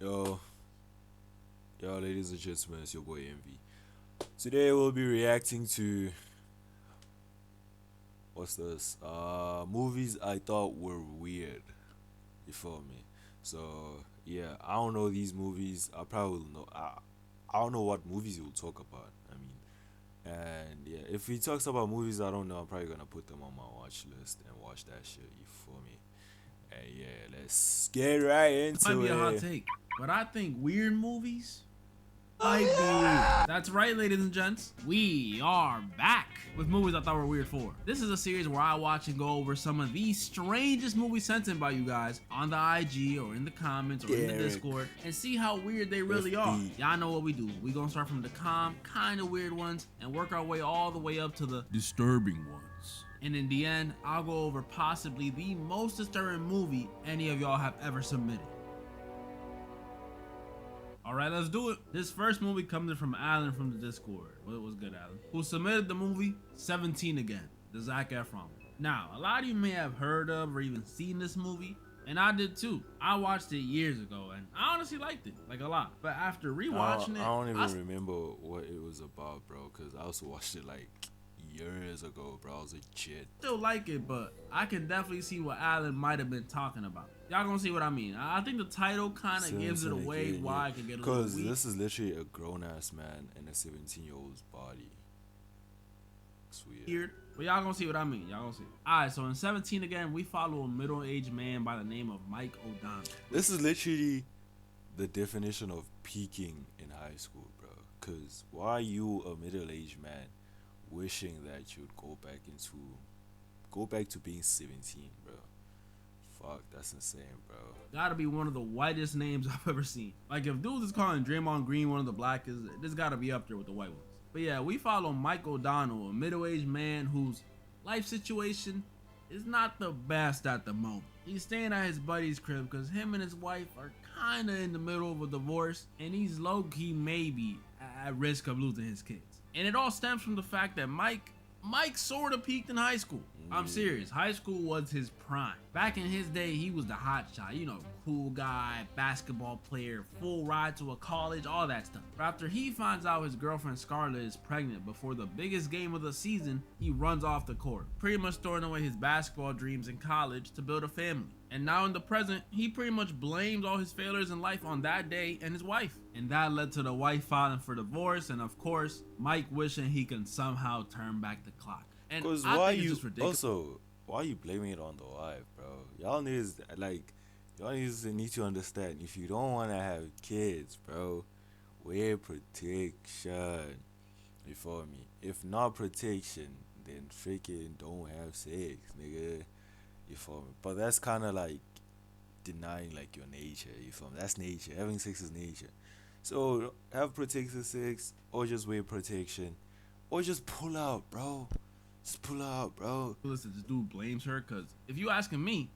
Yo, yo, ladies and gentlemen, it's your boy Envy. Today we'll be reacting to what's this? Movies I thought were weird. You feel me? So yeah, I don't know these movies. I probably will know. I don't know what movies he will talk about. And yeah, if he talks about movies I don't know, I'm probably gonna put them on my watch list and watch that shit. You feel me? And yeah, let's get right Might into be a hot it. take, but I think weird movies might be weird. That's right, ladies and gents. We are back with movies I thought were weird for. This is a series where I watch and go over some of the strangest movies sent in by you guys on the IG or in the comments or in the Derek. Discord and see how weird they really are. FB. Y'all know what we do. We gonna start from the calm, kind of weird ones and work our way all the way up to the disturbing ones. And in the end, I'll go over possibly the most disturbing movie any of y'all have ever submitted. All right, let's do it. This first movie comes in from Alan from the Discord. Well, it was good, Alan. Who submitted the movie 17 Again, the Zac Efron. Now, a lot of you may have heard of or even seen this movie, and I did too. I watched it years ago, and I honestly liked it, like a lot. But after rewatching I don't it, even remember what it was about, bro, because I also watched it like years ago, bro. I was a kid. still like it, but I can definitely see what Alan might have been talking about. Y'all gonna see what I mean. I think the title kind of gives it away why I can get a little because weak. this is literally a grown-ass man in a 17-year-old's body. It's weird. But y'all gonna see what I mean. Y'all gonna see. Alright, so in 17 Again, we follow a middle-aged man by the name of Mike O'Donnell. This is literally the definition of peaking in high school, bro. Because why are you a middle-aged man wishing that you'd go back to being 17, bro? Fuck, that's insane, bro. Gotta be one of the whitest names I've ever seen. Like, if dudes is calling Draymond Green one of the blackest, this gotta be up there with the white ones. But yeah, we follow Mike O'Donnell, a middle-aged man whose life situation is not the best at the moment. He's staying at his buddy's crib because him and his wife are kinda in the middle of a divorce, and he's low-key maybe at risk of losing his kids. And it all stems from the fact that Mike sort of peaked in high school. I'm serious. High school was his prime. Back in his day, he was the hot shot. You know, cool guy, basketball player, full ride to a college, all that stuff. But after he finds out his girlfriend Scarlett is pregnant before the biggest game of the season, he runs off the court, pretty much throwing away his basketball dreams in college to build a family. And now in the present, he pretty much blames all his failures in life on that day and his wife. And that led to the wife filing for divorce, and of course, Mike wishing he can somehow turn back the clock. And Because I why think it's you just ridiculous. also why are you blaming it on the wife, bro? Y'all need to understand, if you don't want to have kids, bro, wear protection. You feel me? If not protection, then freaking don't have sex, nigga. You feel me? But that's kind of like denying like your nature. You feel me? That's nature. Having sex is nature. So have protected sex, or just wear protection, or just pull out, bro. Just pull out, bro. Listen, this dude blames her because if you asking me,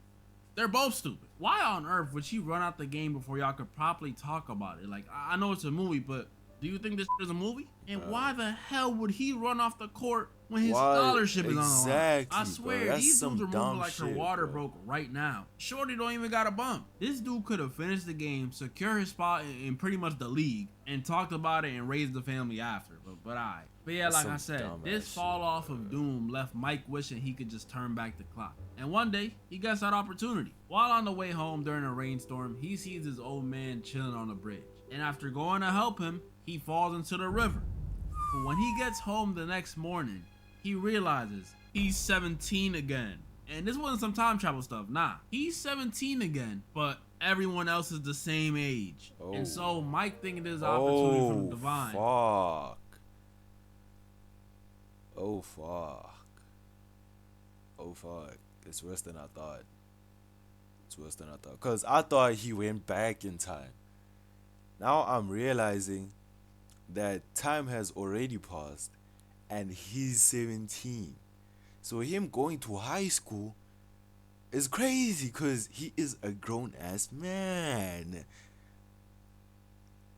they're both stupid. Why on earth would she run out the game before y'all could properly talk about it? Like, I know it's a movie, but do you think this is a movie? And why the hell would he run off the court when his scholarship is on the line? Exactly, I bro. swear, That's these some dudes are dumb moving like her shit, water bro. broke right now. Shorty don't even got a bump. This dude could have finished the game, secure his spot in pretty much the league, and talked about it and raised the family after. But I. But yeah, That's like some I said, dumb this ass fall shit, off of doom left Mike wishing he could just turn back the clock. And one day, he gets that opportunity. While on the way home during a rainstorm, he sees his old man chilling on a bridge. And after going to help him, he falls into the river. But when he gets home the next morning, he realizes he's 17 again. And this wasn't some time travel stuff, nah. He's 17 again, but everyone else is the same age. And so Mike thinking this opportunity from the divine. Fuck. Oh fuck. Oh fuck. It's worse than I thought. It's worse than I thought. Cause I thought he went back in time. Now I'm realizing that time has already passed and he's 17. So him going to high school is crazy because he is a grown ass man.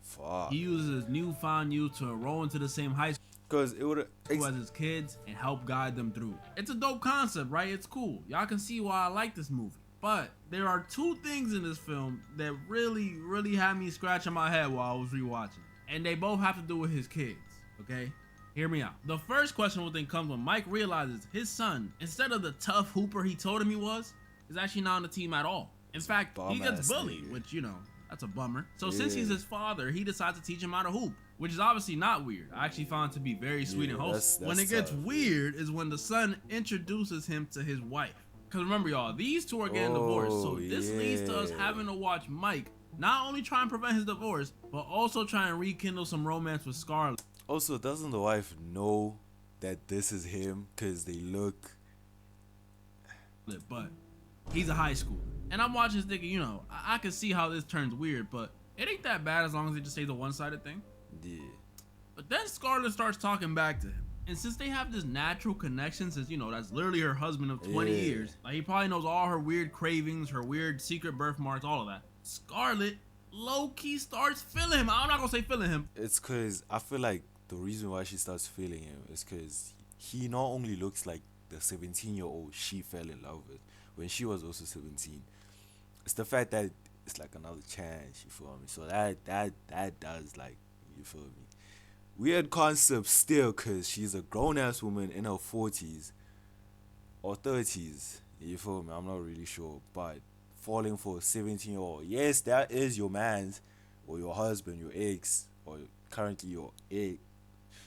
Fuck. He uses his newfound youth to enroll into the same high school Because it would as his kids and help guide them through. It's a dope concept, right? It's cool. Y'all can see why I like this movie. But there are two things in this film that really, really had me scratching my head while I was rewatching. And they both have to do with his kids, okay? Hear me out. The first questionable thing comes when Mike realizes his son, instead of the tough hooper he told him he was, is actually not on the team at all. In fact, he gets bullied, which, you know, that's a bummer. So since he's his father, he decides to teach him how to hoop, which is obviously not weird. I actually found it to be very sweet and wholesome. When it gets weird is when the son introduces him to his wife. Because remember, y'all, these two are getting divorced. So this leads to us having to watch Mike not only try and prevent his divorce, but also try and rekindle some romance with Scarlett. Also, doesn't the wife know that this is him? Because they look... But he's a high schooler. And I'm watching this nigga, you know, I can see how this turns weird, but it ain't that bad as long as it just stays a one-sided thing. Yeah. But then Scarlett starts talking back to him. And since they have this natural connection, since, you know, that's literally her husband of 20 years, like he probably knows all her weird cravings, her weird secret birthmarks, all of that. Scarlett low-key starts feeling him. I'm not gonna say feeling him. It's because I feel like the reason why she starts feeling him is because he not only looks like the 17-year-old she fell in love with when she was also 17. It's the fact that it's like another chance, you feel me? So that does, like, you feel me? Weird concept still, because she's a grown-ass woman in her 40s or 30s, you feel me? I'm not really sure, but falling for a 17-year-old, yes, that is your man's or your husband, your ex, or currently your ex.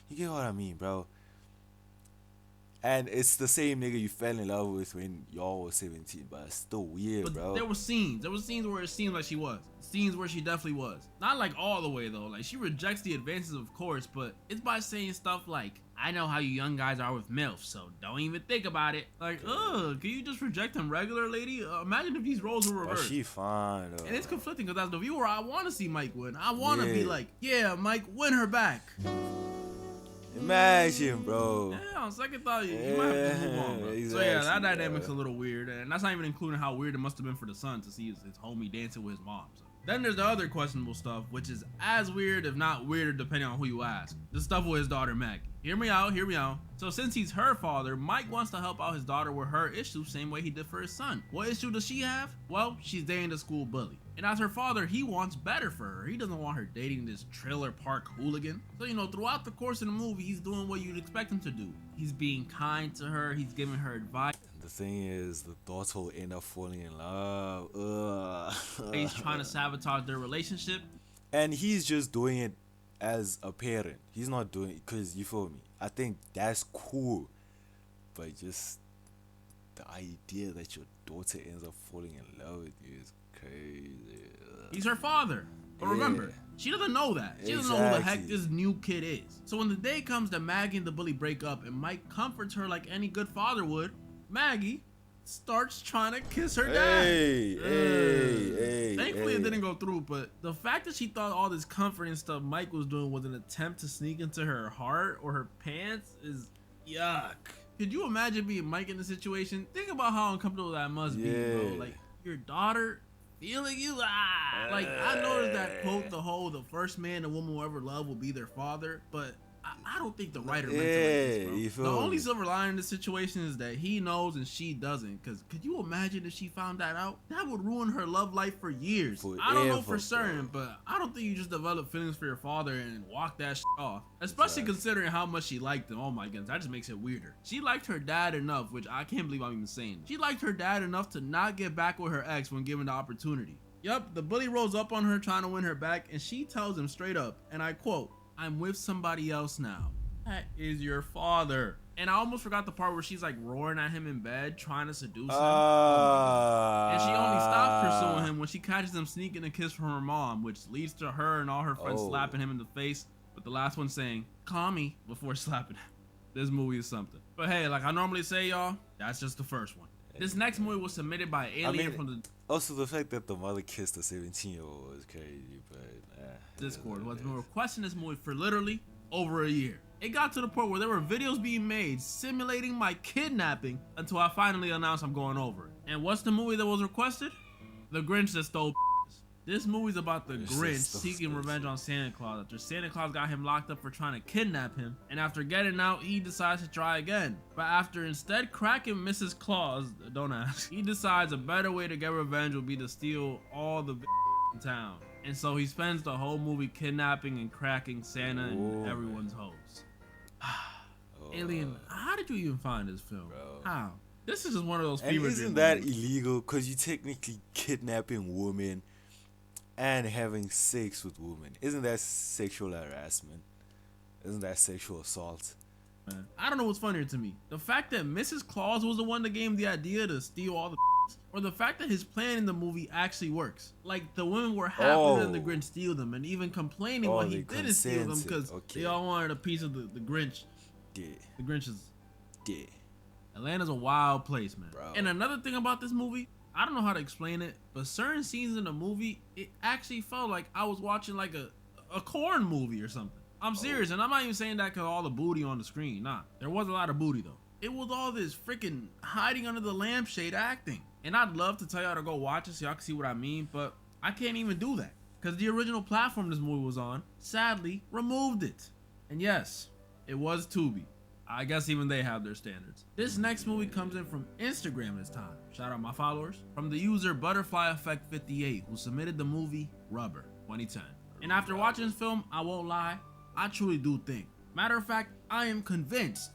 You get what I mean, bro? And it's the same nigga you fell in love with when y'all was 17, but it's still weird, but bro. There were scenes where it seemed like she was. Scenes where she definitely was. Not like all the way though. Like she rejects the advances, of course, but it's by saying stuff like, I know how you young guys are with MILF, so don't even think about it. Like, ugh, can you just reject him regular, lady? Imagine if these roles were reversed. But she fine, though. And it's conflicting because as the viewer, I want to see Mike win. I want to be like, yeah, Mike, win her back. Imagine, bro. Yeah, on second thought, you might have to move on, bro. Exactly, So yeah, that dynamic's a little weird, and that's not even including how weird it must have been for the son to see his homie dancing with his mom. So. Then there's the other questionable stuff, which is as weird, if not weirder, depending on who you ask. The stuff with his daughter, Meg. Hear me out, hear me out. So since he's her father, Mike wants to help out his daughter with her issue, same way he did for his son. What issue does she have? Well, she's dating the school bully. And as her father, he wants better for her. He doesn't want her dating this trailer park hooligan. So, you know, throughout the course of the movie, he's doing what you'd expect him to do. He's being kind to her, he's giving her advice. The thing is, the daughter will end up falling in love. Ugh. He's trying to sabotage their relationship. And he's just doing it as a parent. He's not doing it because, you feel me? I think that's cool. But just the idea that your daughter ends up falling in love with you is crazy. He's her father. But remember, she doesn't know that. She doesn't know who the heck this new kid is. So when the day comes that Maggie and the bully break up and Mike comforts her like any good father would, Maggie starts trying to kiss her dad. Thankfully it didn't go through, but the fact that she thought all this comforting stuff Mike was doing was an attempt to sneak into her heart or her pants is yuck. Could you imagine being Mike in the situation? Think about how uncomfortable that must be, bro. Like, your daughter feeling you. Like, I noticed that quote, the first man a woman will ever love will be their father, but I don't think the writer meant it like this, bro. The only silver lining in this situation is that he knows and she doesn't. Because could you imagine if she found that out? That would ruin her love life for years. Forever, I don't know for certain, but I don't think you just develop feelings for your father and walk that shit off. Especially considering how much she liked him. Oh my goodness, that just makes it weirder. She liked her dad enough, which I can't believe I'm even saying. She liked her dad enough to not get back with her ex when given the opportunity. Yup, the bully rolls up on her trying to win her back, and she tells him straight up, and I quote, I'm with somebody else now. That is your father. And I almost forgot the part where she's like roaring at him in bed, trying to seduce him. And she only stops pursuing him when she catches him sneaking a kiss from her mom, which leads to her and all her friends slapping him in the face, with the last one saying, call me, before slapping him. This movie is something. But hey, like I normally say, y'all, that's just the first one. This next movie was submitted by Alien from the... Also, the fact that the mother kissed a 17-year-old was crazy, but... Discord was been requesting this movie for literally over a year. It got to the point where there were videos being made simulating my kidnapping until I finally announced I'm going over it. And what's the movie that was requested? The Grinch That Stole. This movie's about the It's Grinch just so seeking revenge on Santa Claus after Santa Claus got him locked up for trying to kidnap him, and after getting out, he decides to try again. But after instead cracking Mrs. Claus, don't ask, he decides a better way to get revenge will be to steal all the in town. And so he spends the whole movie kidnapping and cracking Santa and everyone's hopes. Alien, how did you even find this film? Bro. How? This is just one of those And fever isn't dream that movies. illegal? Because you technically kidnapping women and having sex with women. Isn't that sexual harassment? Isn't that sexual assault? Man, I don't know what's funnier to me. The fact that Mrs. Claus was the one that gave him the idea to steal all the or the fact that his plan in the movie actually works. Like, the women were happy letting the Grinch steal them and even complaining when he didn't steal them because they all wanted a piece of the Grinch. Yeah. The Grinch is... Yeah. Atlanta's a wild place, man. Bro. And another thing about this movie, I don't know how to explain it, but certain scenes in the movie, it actually felt like I was watching like a corn movie or something. I'm serious, and I'm not even saying that because all the booty on the screen. Nah, there was a lot of booty though. It was all this freaking hiding under the lampshade acting. And I'd love to tell y'all to go watch it so y'all can see what I mean, but I can't even do that because the original platform this movie was on, sadly, removed it. And yes, it was Tubi. I guess even they have their standards. This next movie comes in from Instagram this time. Shout out my followers. From the user Butterfly Effect 58, who submitted the movie Rubber 2010. And after watching this film, I won't lie, I truly do think. Matter of fact, I am convinced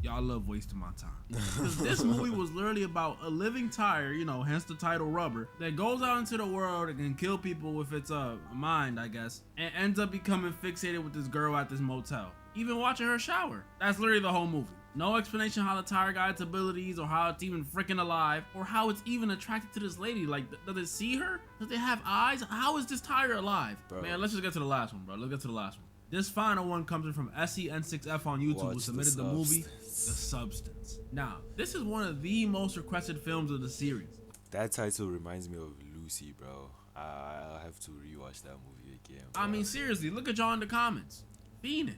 y'all love wasting my time. Because this movie was literally about a living tire, you know, hence the title Rubber, that goes out into the world and can kill people with its mind, I guess, and ends up becoming fixated with this girl at this motel. Even watching her shower. That's literally the whole movie. No explanation how the tire got its abilities or how it's even freaking alive or how it's even attracted to this lady. Like, does it see her? Does it have eyes? How is this tire alive? Bro. Man, let's just get to the last one, bro. Let's get to the last one. This final one comes in from SEN6F on YouTube, who submitted the movie The Substance. Now, this is one of the most requested films of the series. That title reminds me of Lucy, bro. I'll have to rewatch that movie again. Bro. I mean, seriously, look at y'all in the comments. Fiending.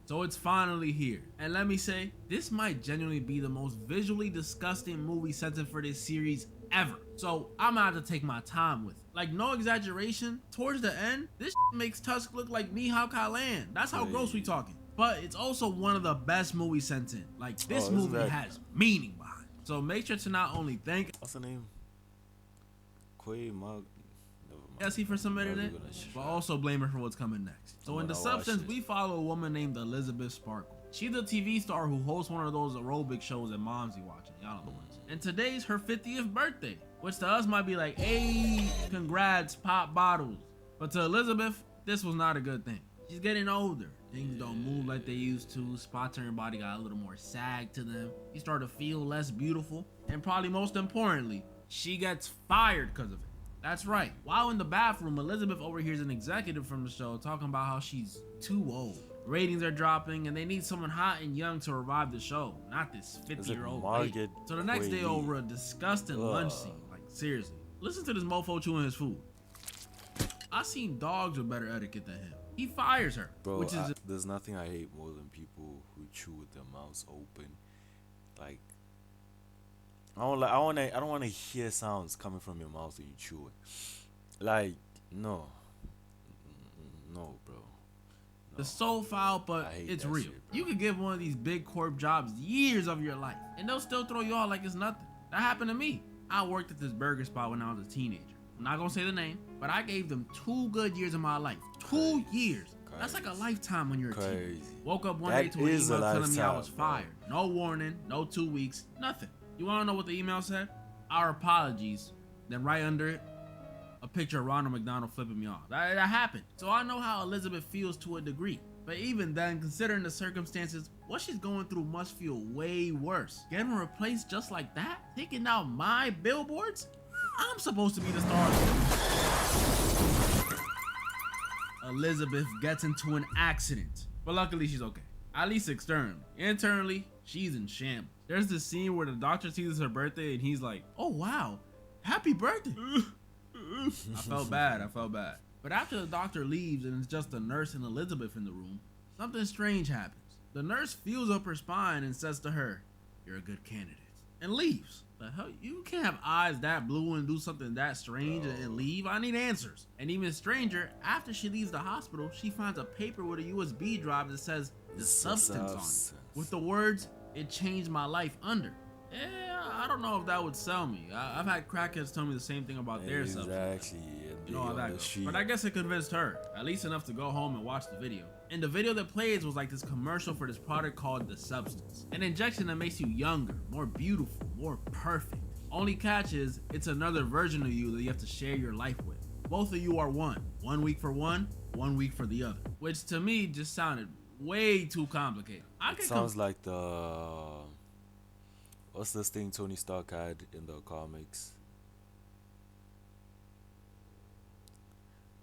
So it's finally here. And let me say, this might genuinely be the most visually disgusting movie sentence for this series ever. So I'm gonna have to take my time with it. Like, no exaggeration, towards the end, this makes Tusk look like Mihawk Kalan. That's how gross we talking. But it's also one of the best movies sent in. Like, this movie has meaning behind it. So make sure to not only thank... What's the name? Quay Mug. Essie for submitting it, but also blame her for what's coming next. So in The Substance, we follow a woman named Elizabeth Sparkle. She's a TV star who hosts one of those aerobic shows that moms be watching. Y'all know the ones. And today's her 50th birthday, which to us might be like, hey, congrats, pop bottles. But to Elizabeth, this was not a good thing. She's getting older. Things don't move like they used to. Spots in her body got a little more sag to them. You start to feel less beautiful. And probably most importantly, she gets fired because of it. That's right. While in the bathroom, Elizabeth overhears an executive from the show talking about how she's too old. Ratings are dropping and they need someone hot and young to revive the show, not this 50-year-old lady. So the next day over a disgusting lunch scene, like seriously, listen to this mofo chewing his food. I seen dogs with better etiquette than him. He fires her, bro. Which is there's nothing I hate more than people who chew with their mouths open. Like, I don't want to hear sounds coming from your mouth when you chew it. Like, no, bro. No. It's so foul, but it's real. Shit, you could give one of these big corp jobs years of your life, and they'll still throw you out like it's nothing. That happened to me. I worked at this burger spot when I was a teenager. I'm not gonna say the name, but I gave them 2 good years of my life. 2 years. That's like a lifetime when you're a teen. Woke up one day to an email telling me I was fired. No warning, no 2 weeks, nothing. You wanna know what the email said? Our apologies. Then right under it, a picture of Ronald McDonald flipping me off. That happened. So I know how Elizabeth feels to a degree. But even then, considering the circumstances, what she's going through must feel way worse. Getting replaced just like that? Taking out my billboards? I'm supposed to be the star. Elizabeth gets into an accident. But luckily she's okay. At least externally. Internally, she's in shambles. There's this scene where the doctor sees it's her birthday and he's like, oh wow, happy birthday. I felt bad. But after the doctor leaves and it's just the nurse and Elizabeth in the room, something strange happens. The nurse feels up her spine and says to her, you're a good candidate, and leaves. The hell, you can't have eyes that blue and do something that strange and leave. I need answers. And even stranger, after she leaves the hospital, she finds a paper with a USB drive that says the substance on it, with the words, "It changed my life" under. Yeah, I don't know if that would sell me. I've had crackheads tell me the same thing about their substance. Exactly. You know how that goes. But I guess it convinced her, at least enough to go home and watch the video. And the video that plays was like this commercial for this product called The Substance. An injection that makes you younger, more beautiful, more perfect. Only catch is, it's another version of you that you have to share your life with. Both of you are one. 1 week for one, 1 week for the other. Which to me just sounded way too complicated. It sounds like what's this thing Tony Stark had in the comics?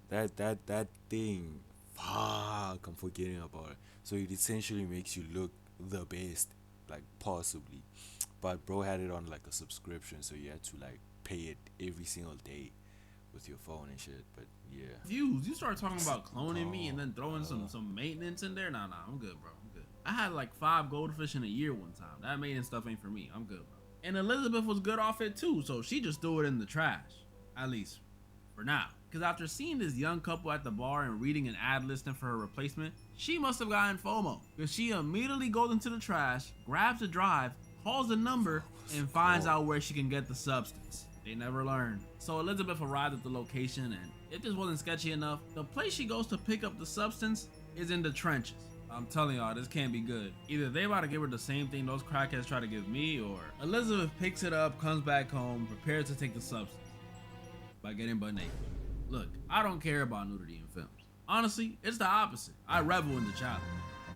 That thing, fuck, I'm forgetting about it. So it essentially makes you look the best, like possibly, but bro had it on like a subscription, so you had to like pay it every single day with your phone and shit. But yeah, views. You start talking about cloning me and then throwing some maintenance in there. Nah, I'm good, bro. I'm good. I had like 5 goldfish in a year one time. That maintenance stuff ain't for me. I'm good, bro. And Elizabeth was good off it too, so she just threw it in the trash, at least for now. Because after seeing this young couple at the bar and reading an ad listing for her replacement, she must have gotten FOMO. Because she immediately goes into the trash, grabs the drive, calls the number, and finds out where she can get the substance. They never learned. So Elizabeth arrived at the location, and if this wasn't sketchy enough, the place she goes to pick up the substance is in the trenches. I'm telling y'all, this can't be good. Either they about to give her the same thing those crackheads try to give me, or Elizabeth picks it up, comes back home, prepared to take the substance by getting butt naked. Look, I don't care about nudity in films. Honestly, it's the opposite. I revel in the challenge.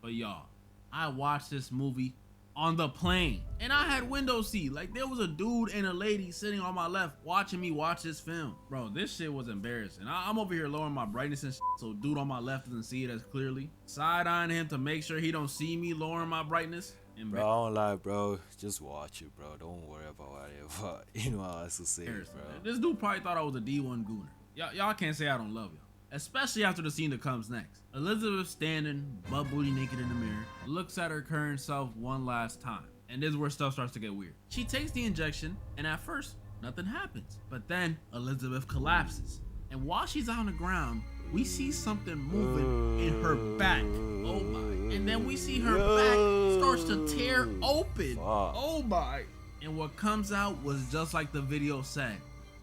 But y'all, I watched this movie on the plane, and I had window seat. Like, there was a dude and a lady sitting on my left watching me watch this film. Bro, this shit was embarrassing. I'm over here lowering my brightness and shit, so dude on my left doesn't see it as clearly. Side-eyeing him to make sure he don't see me lowering my brightness. Bro, I don't lie, bro. Just watch it, bro. Don't worry about whatever anyone else will say, bro. This dude probably thought I was a D1 gooner. Y'all can't say I don't love y'all. Especially after the scene that comes next. Elizabeth standing, butt booty naked in the mirror, looks at her current self one last time. And this is where stuff starts to get weird. She takes the injection, and at first, nothing happens. But then, Elizabeth collapses. And while she's on the ground, we see something moving in her back. Oh my. And then we see her back starts to tear open. Oh my. And what comes out was just like the video said.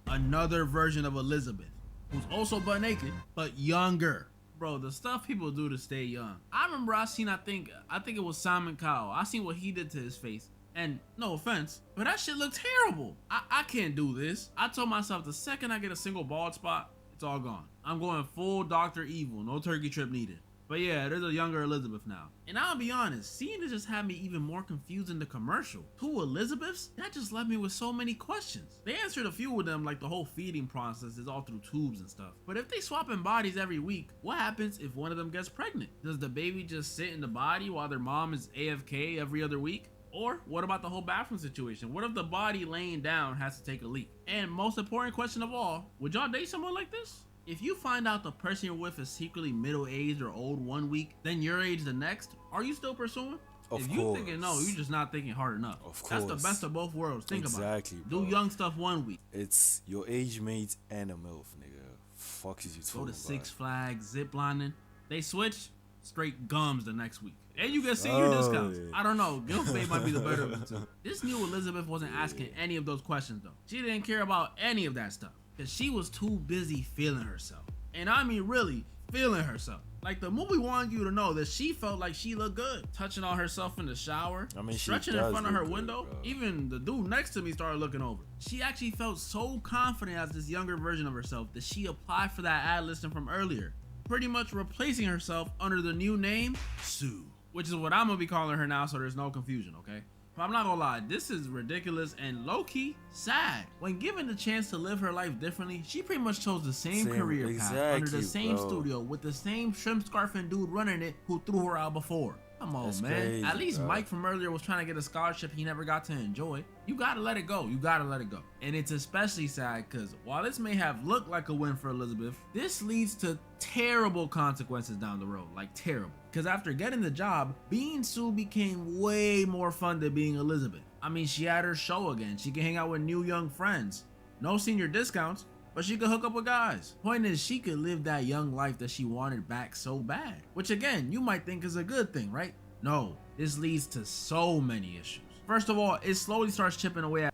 Another version of Elizabeth, who's also butt naked, but younger. Bro, the stuff people do to stay young. I remember I think it was Simon Cowell. I seen what he did to his face. And no offense, but that shit looked terrible. I can't do this. I told myself the second I get a single bald spot, it's all gone. I'm going full Dr. Evil, no turkey trip needed. But yeah, there's a younger Elizabeth now. And I'll be honest, seeing it just had me even more confused in the commercial. 2 Elizabeths? That just left me with so many questions. They answered a few of them, like the whole feeding process is all through tubes and stuff. But if they swapping bodies every week, what happens if one of them gets pregnant? Does the baby just sit in the body while their mom is AFK every other week? Or what about the whole bathroom situation? What if the body laying down has to take a leak? And most important question of all, would y'all date someone like this? If you find out the person you're with is secretly middle-aged or old 1 week, then your age the next, are you still pursuing? If you thinking no, you're just not thinking hard enough. Of course. That's the best of both worlds. Think about it. Exactly, bro. Do young stuff 1 week. It's your age mates and a MILF, nigga. Fuck is you talking about? Go to Six Flags, ziplining. They switch, straight gums the next week. And you get senior discounts. I don't know. Gilf Bay might be the better of the two. This new Elizabeth wasn't asking any of those questions, though. She didn't care about any of that stuff. Because she was too busy feeling herself. And I mean really feeling herself. Like the movie wanted you to know that she felt like she looked good. Touching on herself in the shower. I mean, stretching in front of her window. Bro. Even the dude next to me started looking over. She actually felt so confident as this younger version of herself that she applied for that ad listing from earlier. Pretty much replacing herself under the new name, Sue. Which is what I'm gonna be calling her now so there's no confusion, okay? But I'm not gonna lie, this is ridiculous and low-key sad. When given the chance to live her life differently, she pretty much chose the same career path under the same studio with the same shrimp scarfing dude running it who threw her out before. Come on, man. Crazy, at least bro. Mike from earlier was trying to get a scholarship he never got to enjoy. You gotta let it go. You gotta let it go. And it's especially sad because while this may have looked like a win for Elizabeth, this leads to terrible consequences down the road. Like terrible. Because after getting the job, being Sue became way more fun than being Elizabeth. I mean, she had her show again. She can hang out with new young friends. No senior discounts, but she could hook up with guys. Point is, she could live that young life that she wanted back so bad. Which again, you might think is a good thing, right? No, this leads to so many issues. First of all, it slowly starts chipping away at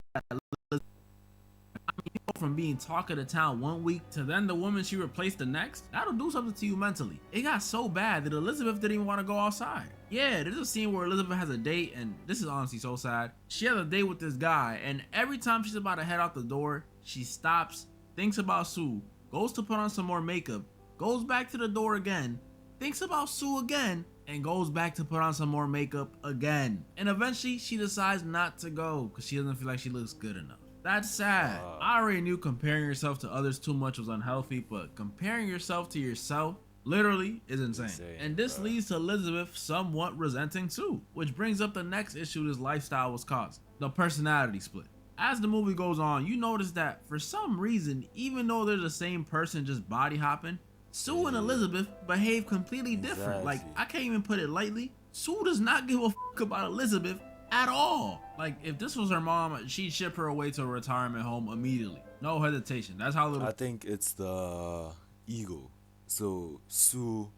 from being talk of the town one week to then the woman she replaced the next. That'll do something to you mentally. It got so bad that Elizabeth didn't even want to go outside. Yeah, there's a scene where Elizabeth has a date, and this is honestly so sad. She has a date with this guy, and every time she's about to head out the door, she stops, thinks about Sue, goes to put on some more makeup, goes back to the door again, thinks about Sue again, and goes back to put on some more makeup again. And eventually she decides not to go because she doesn't feel like she looks good enough. That's sad. I already knew comparing yourself to others too much was unhealthy, but comparing yourself to yourself literally is insane. And this leads to Elizabeth somewhat resenting Sue, which brings up the next issue this lifestyle was causing: the personality split. As the movie goes on, you notice that for some reason, even though they're the same person just body hopping, Sue and Elizabeth behave completely different. Like, I can't even put it lightly. Sue does not give a fuck about Elizabeth at all. Like, if this was her mom, she'd ship her away to a retirement home immediately. No hesitation. That's how little. I think it's the ego. So Sue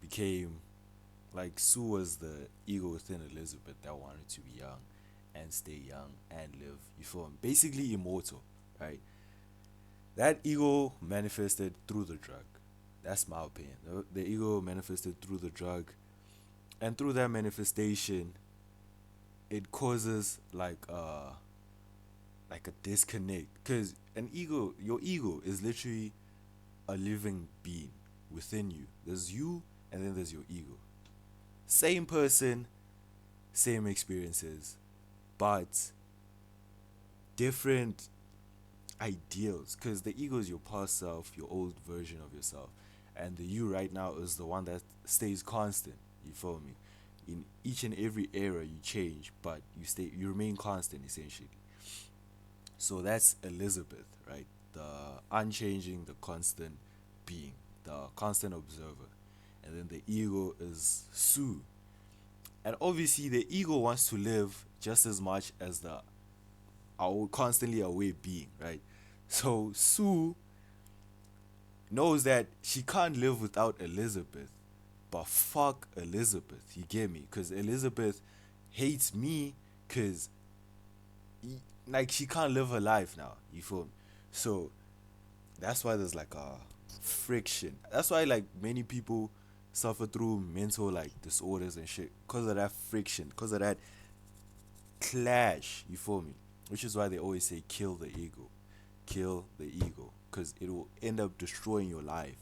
became, like, Sue was the ego within Elizabeth that wanted to be young and stay young and live, you feel me? Basically immortal, right? That ego manifested through the drug. That's my opinion. The ego manifested through the drug, and through that manifestation, it causes like a disconnect. Because your ego is literally a living being within you. There's you, and then there's your ego. Same person, same experiences, but different ideals. Because the ego is your past self, your old version of yourself, and the you right now is the one that stays constant. You feel me? In each and every era you change, but you remain constant essentially. So that's Elizabeth, right? The unchanging, the constant being, the constant observer. And then the ego is Sue. And obviously the ego wants to live just as much as the constantly away being, right? So Sue knows that she can't live without Elizabeth, but fuck Elizabeth, you get me? Because Elizabeth hates me because, like, she can't live her life now, you feel me? So that's why there's like a friction. That's why, like, many people suffer through mental, like, disorders and shit because of that friction, because of that clash, you feel me? Which is why they always say kill the ego, because it will end up destroying your life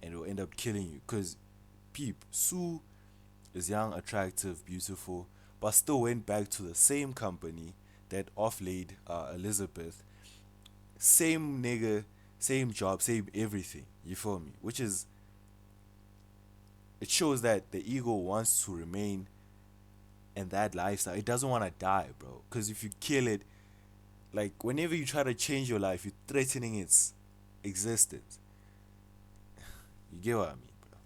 and it will end up killing you. Because Sue is young, attractive, beautiful, but still went back to the same company that offlaid Elizabeth. Same nigga, same job, same everything, you feel me? Which is, it shows that the ego wants to remain in that lifestyle. It doesn't want to die, bro. Because if you kill it, like, whenever you try to change your life, you're threatening its existence. You get what I mean, bro?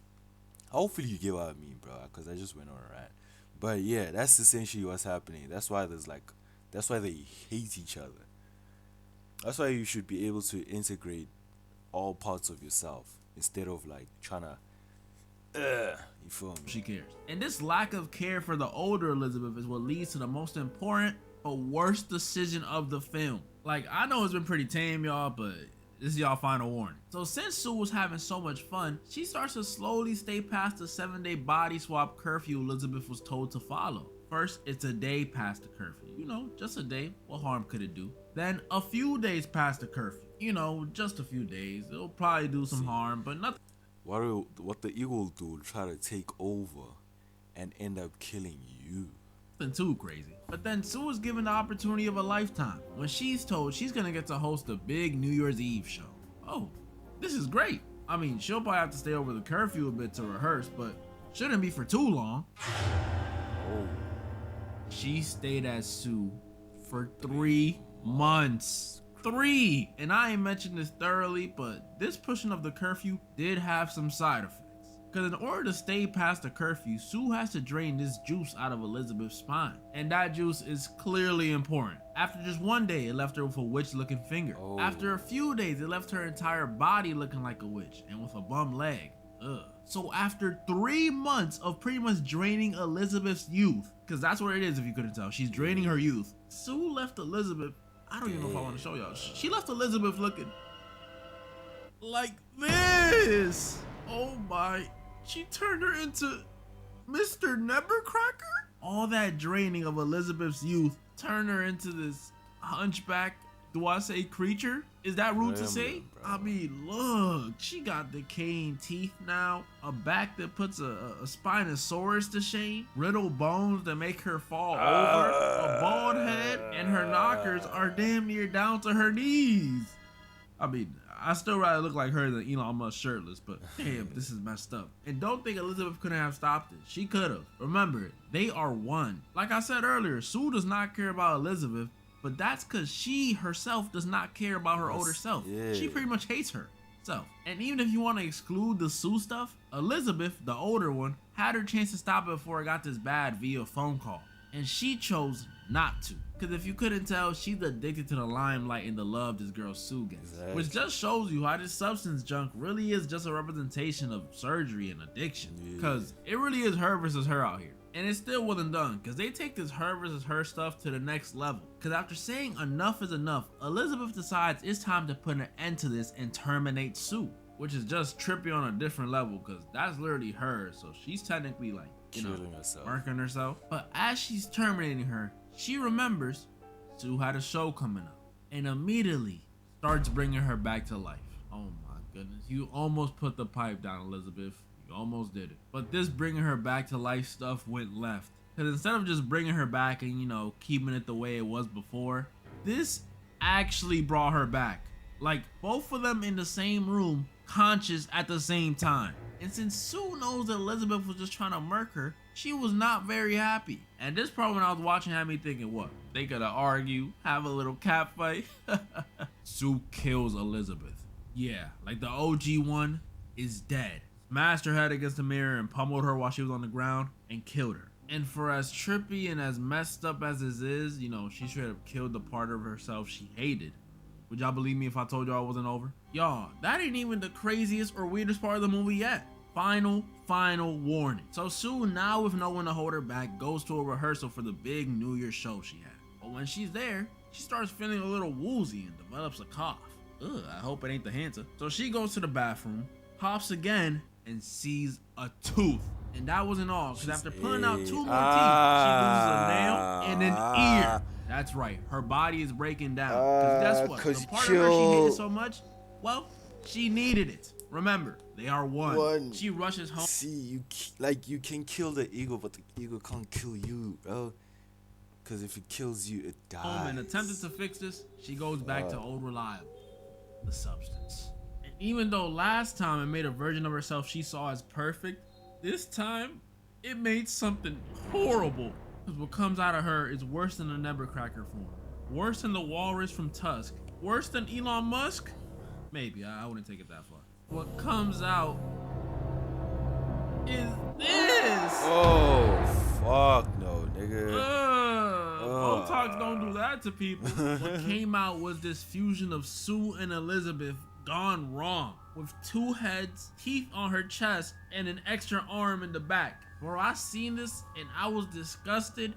Hopefully you get what I mean, bro, because I just went on a rant. But yeah, that's essentially what's happening. That's why they hate each other. That's why you should be able to integrate all parts of yourself instead of, like, trying to you feel me? She cares. And this lack of care for the older Elizabeth is what leads to the most important but worst decision of the film. Like, I know it's been pretty tame, y'all, but this is y'all final warning. So since Sue was having so much fun, she starts to slowly stay past the 7-day body swap curfew Elizabeth was told to follow. First, it's a day past the curfew. You know, just a day. What harm could it do? Then a few days past the curfew. You know, just a few days. It'll probably do some harm, but nothing. What the ego will do will try to take over and end up killing you. Nothing too crazy. But then Sue is given the opportunity of a lifetime when she's told she's gonna get to host a big New Year's Eve show. Oh, this is great. I mean, she'll probably have to stay over the curfew a bit to rehearse, but shouldn't be for too long. Oh. She stayed as Sue for 3 months. 3! And I ain't mentioned this thoroughly, but this pushing of the curfew did have some side effects. Because in order to stay past the curfew, Sue has to drain this juice out of Elizabeth's spine. And that juice is clearly important. After just one day, it left her with a witch-looking finger. Oh. After a few days, it left her entire body looking like a witch and with a bum leg. Ugh. So after 3 months of pretty much draining Elizabeth's youth, because that's what it is if you couldn't tell, she's draining her youth, Sue left Elizabeth, I don't even know if I want to show y'all, she left Elizabeth looking like this. Oh my, she turned her into Mr. Nevercracker? All that draining of Elizabeth's youth turned her into this hunchback, do I say creature? Is that rude to say? I mean, look, she got decaying teeth now, a back that puts a Spinosaurus to shame, brittle bones that make her fall over, a bald head, and her knockers are damn near down to her knees. I mean, I still rather look like her than Elon Musk shirtless, but damn, this is messed up. And don't think Elizabeth couldn't have stopped it. She could have. Remember, they are one. Like I said earlier, Sue does not care about Elizabeth, but that's because she herself does not care about her older self. Yeah. She pretty much hates herself. And even if you want to exclude the Sue stuff, Elizabeth, the older one, had her chance to stop it before it got this bad via phone call. And she chose not to. Because if you couldn't tell, she's addicted to the limelight and the love this girl Sue gets. Exactly. Which just shows you how this substance junk really is just a representation of surgery and addiction. Because it really is her versus her out here. And it still wasn't done, because they take this her versus her stuff to the next level. Because after saying enough is enough, Elizabeth decides it's time to put an end to this and terminate Sue. Which is just trippy on a different level, because that's literally her. So she's technically like, killing herself. Marking herself. But as she's terminating her, she remembers Sue had a show coming up. And immediately starts bringing her back to life. Oh my goodness. You almost put the pipe down, Elizabeth. You almost did it. But this bringing her back to life stuff went left. Because instead of just bringing her back and, keeping it the way it was before, this actually brought her back. Like, both of them in the same room, conscious at the same time. And since Sue knows that Elizabeth was just trying to murk her, she was not very happy. And this part when I was watching had me thinking, what? They could have argued, have a little cat fight. Sue kills Elizabeth. Yeah, like the OG one is dead. Smashed her head against the mirror and pummeled her while she was on the ground and killed her. And for as trippy and as messed up as this is, she straight up killed the part of herself she hated. Would y'all believe me if I told y'all it wasn't over? Y'all, that ain't even the craziest or weirdest part of the movie yet. Final warning. So Sue, now with no one to hold her back, goes to a rehearsal for the big New Year's show she had. But when she's there, she starts feeling a little woozy and develops a cough. Ugh, I hope it ain't the Hanta. So she goes to the bathroom, coughs again, and sees a tooth. And that wasn't all, because after pulling out 2 more teeth, she loses a nail and an ear. That's right, her body is breaking down. Because guess what? The part of her she hated so much, well, she needed it. Remember, they are one. She rushes home. See, you can kill the ego, but the ego can't kill you, bro. Because if it kills you, it dies. Home and attempted to fix this, she goes back to old reliable, the substance. And even though last time it made a version of herself she saw as perfect, this time it made something horrible. Because what comes out of her is worse than the Nevercracker form, worse than the walrus from Tusk, worse than Elon Musk. Maybe I wouldn't take it that far. What comes out is this. Oh fuck no, nigga. Botox don't do that to people. What came out was this fusion of Sue and Elizabeth gone wrong, with 2 heads, teeth on her chest, and an extra arm in the back. Bro, I seen this and I was disgusted,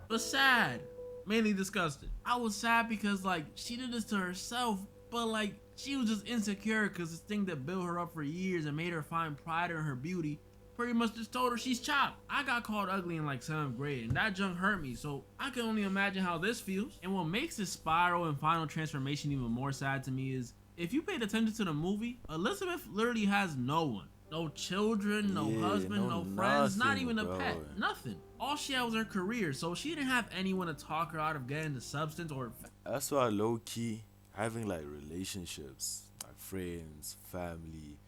but sad. Mainly disgusted. I was sad because she did this to herself, but she was just insecure because this thing that built her up for years and made her find pride in her beauty pretty much just told her she's chopped. I got called ugly in 7th grade and that junk hurt me, so I can only imagine how this feels. And what makes this spiral and final transformation even more sad to me is, if you paid attention to the movie, Elizabeth literally has no one. No children, no husband, no friends, not even a pet, nothing. All she had was her career, so she didn't have anyone to talk her out of getting the substance or... That's why low-key, having relationships, friends, family,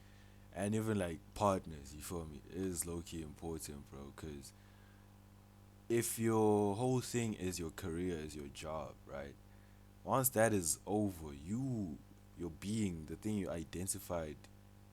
and even partners, you feel me, is low-key important, bro, because if your whole thing is your career, is your job, right, once that is over, your being, the thing you identified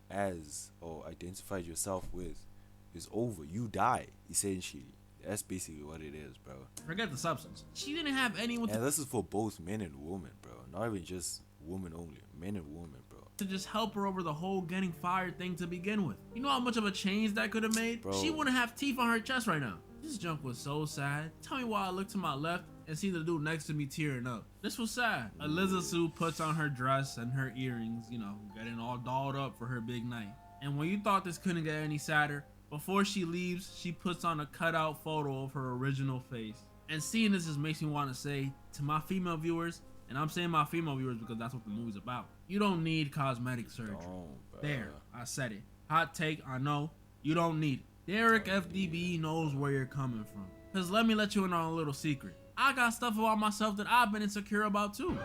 as or identified yourself with is over. You die, essentially. That's basically what it is, bro. Forget the substance. She didn't have anyone And this is for both men and women, bro. Not even just women only. Men and women, bro. to just help her over the whole getting fired thing to begin with. You know how much of a change that could have made? Bro. She wouldn't have teeth on her chest right now. This junk was so sad. Tell me why I look to my left and see the dude next to me tearing up. This was sad. Eliza Sue puts on her dress and her earrings, you know, getting all dolled up for her big night. And when you thought this couldn't get any sadder, before she leaves, she puts on a cutout photo of her original face. And seeing this just makes me want to say to my female viewers, and I'm saying my female viewers because that's what the movie's about, you don't need cosmetic surgery. Don't, bro. There, I said it. Hot take, I know. You don't need it. Derek FDB knows where you're coming from. Cause let me let you in on a little secret. I got stuff about myself that I've been insecure about too.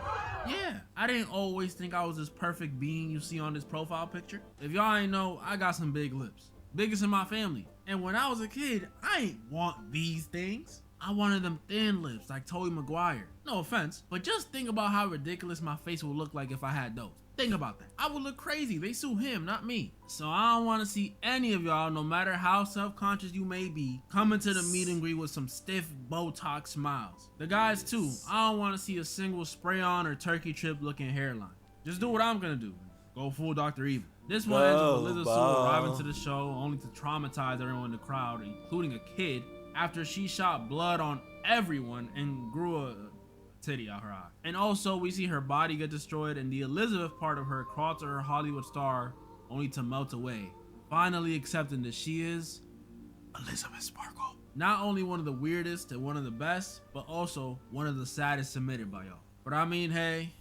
Yeah, I didn't always think I was this perfect being you see on this profile picture. If y'all ain't know, I got some big lips. Biggest in my family. And when I was a kid, I ain't want these things. I wanted them thin lips like Tobey Maguire. No offense, but just think about how ridiculous my face would look like if I had those. Think about that. I would look crazy. They sue him, not me. So I don't want to see any of y'all, no matter how self-conscious you may be, coming to the meet and greet with some stiff Botox smiles. The guys too, I don't want to see a single spray-on or turkey trip looking hairline. Just do what I'm gonna do. Go full Dr. Evil. This one ends with Eliza Sue arriving to the show only to traumatize everyone in the crowd, including a kid, after she shot blood on everyone and grew a titty out her eye. And also we see her body get destroyed and the Elizabeth part of her crawl to her Hollywood star only to melt away, finally accepting that she is Elizabeth Sparkle. Not only one of the weirdest and one of the best, but also one of the saddest submitted by y'all. But I mean, hey,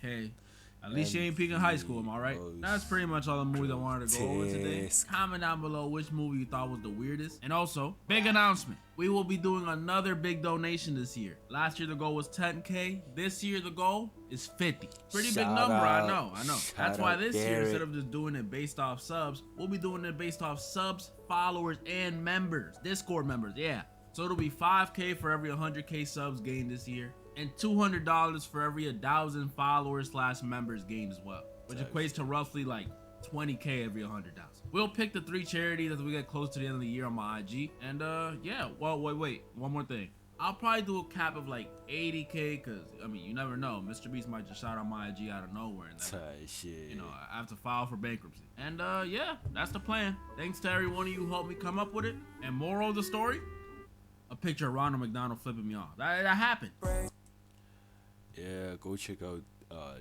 at least she ain't peaking high school, am I right? That's pretty much all the movies I wanted to go over today. Comment down below which movie you thought was the weirdest. And also, big announcement. We will be doing another big donation this year. Last year the goal was 10K. This year the goal is 50. Pretty big number, I know. That's why this year, instead of just doing it based off subs, we'll be doing it based off subs, followers, and members. Discord members, yeah. So it'll be 5K for every 100K subs gained this year, and $200 for every 1,000 followers / members gained as well, which equates to roughly like 20K every 100,000. We'll pick the 3 charities as we get close to the end of the year on my IG. And yeah, well, wait, one more thing. I'll probably do a cap of like 80K, because I mean, you never know. Mr. Beast might just shout out my IG out of nowhere, and then, you know, I have to file for bankruptcy. And yeah, that's the plan. Thanks to every one of you who helped me come up with it. And moral of the story, a picture of Ronald McDonald flipping me off. That happened. Yeah, go check out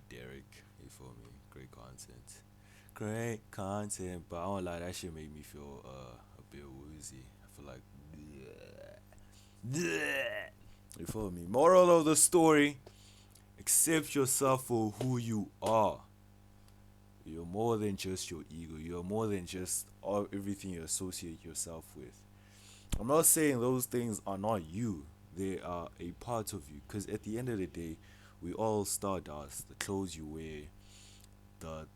Derek. You feel me? Great content. But I won't lie, that shit made me feel a bit woozy. I feel like, you feel me? Moral of the story: accept yourself for who you are. You're more than just your ego. You're more than just everything you associate yourself with. I'm not saying those things are not you. They are a part of you. Because at the end of the day, we all stardust. The clothes you wear, the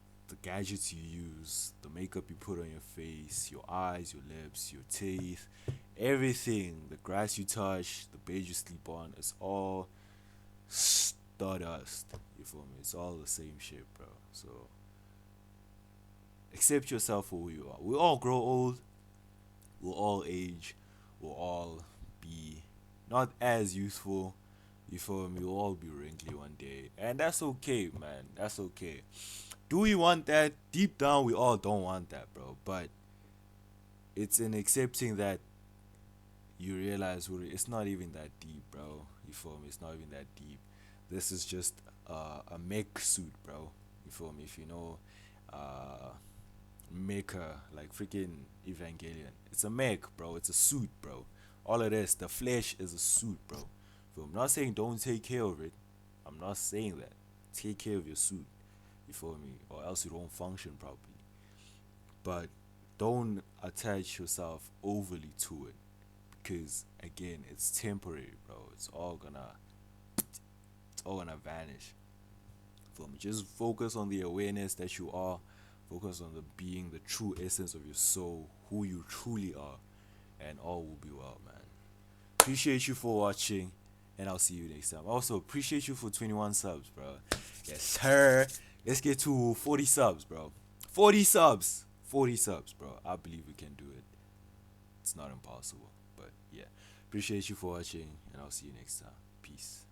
gadgets you use, the makeup you put on your face, your eyes, your lips, your teeth, everything, the grass you touch, the bed you sleep on, it's all stardust. You feel me? It's all the same shit, bro. So accept yourself for who you are. We all grow old. We'll all age. We'll all be not as youthful. You feel me? We'll all be wrinkly one day. And that's okay, man. That's okay. Do we want that? Deep down, we all don't want that, bro. But it's in accepting that you realize it's not even that deep, bro. You feel me? It's not even that deep. This is just a mech suit, bro. You feel me? If you know Mecha, like freaking Evangelion. It's a mech, bro. It's a suit, bro. All it is, the flesh is a suit, bro. So I'm not saying don't take care of it. I'm not saying that. Take care of your suit. You feel me? Or else you won't function properly. But don't attach yourself overly to it. Because again, it's temporary, bro. It's all gonna vanish. Feel me? Just focus on the awareness that you are. Focus on being the true essence of your soul, who you truly are, and all will be well, man. Appreciate you for watching, and I'll see you next time. Also, appreciate you for 21 subs, bro. Yes, sir. Let's get to 40 subs, bro. 40 subs. 40 subs, bro. I believe we can do it. It's not impossible. But yeah, appreciate you for watching, and I'll see you next time. Peace.